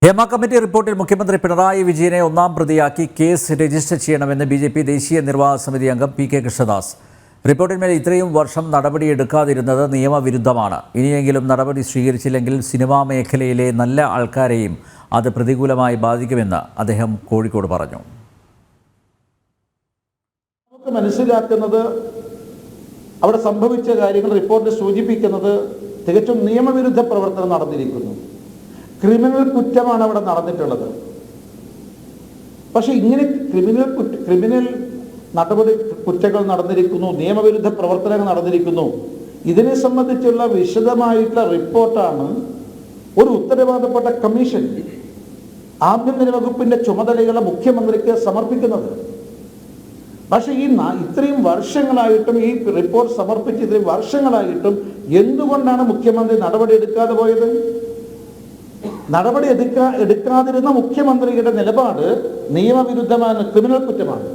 Hema committee റിപ്പോർട്ടിൽ മുഖ്യമന്ത്രി പിണറായി വിജയനെ ഒന്നാം പ്രതിയാക്കി കേസ് രജിസ്റ്റർ ചെയ്യണമെന്ന് ബി.ജെ.പി. ദേശീയ നിർവാഹക സമിതി അംഗം പി.കെ. കൃഷ്ണദാസ്. റിപ്പോർട്ടിന്മേൽ ഇത്രയും വർഷം നടപടിയെടുക്കാതിരുന്നത് നിയമവിരുദ്ധമാണ്. ഇനിയെങ്കിലും നടപടി സ്വീകരിച്ചില്ലെങ്കിൽ സിനിമാ മേഖലയിലെ നല്ല ആൾക്കാരെയും അത് പ്രതികൂലമായി ബാധിക്കുമെന്ന് അദ്ദേഹം കോഴിക്കോട് പറഞ്ഞു. നമുക്ക് മനസ്സിലാക്കുന്നത് അവിടെ സംഭവിച്ച കാര്യങ്ങൾ റിപ്പോർട്ട് സൂചിപ്പിക്കുന്നത് തികച്ചും നിയമവിരുദ്ധ പ്രവർത്തനം നടന്നിരിക്കുന്നു. ക്രിമിനൽ കുറ്റമാണ് അവിടെ നടന്നിട്ടുള്ളത്. പക്ഷെ ഇങ്ങനെ ക്രിമിനൽ നടപടി കുറ്റങ്ങൾ നടന്നിരിക്കുന്നു, നിയമവിരുദ്ധ പ്രവർത്തനങ്ങൾ നടന്നിരിക്കുന്നു. ഇതിനെ സംബന്ധിച്ചുള്ള വിശദമായിട്ടുള്ള റിപ്പോർട്ടാണ് ഒരു ഉത്തരവാദപ്പെട്ട കമ്മീഷൻ ആഭ്യന്തര വകുപ്പിന്റെ ചുമതലയുള്ള മുഖ്യമന്ത്രിക്ക് സമർപ്പിക്കുന്നത്. പക്ഷെ ഇത്രയും വർഷങ്ങളായിട്ടും ഈ റിപ്പോർട്ട് സമർപ്പിച്ച് ഇത്രയും വർഷങ്ങളായിട്ടും എന്തുകൊണ്ടാണ് മുഖ്യമന്ത്രി നടപടി എടുക്കാതെ പോയത്? നടപടി എടുക്കാതിരുന്ന മുഖ്യമന്ത്രിയുടെ നിലപാട് നിയമവിരുദ്ധമാണ്, ക്രിമിനൽ കുറ്റമാണ്.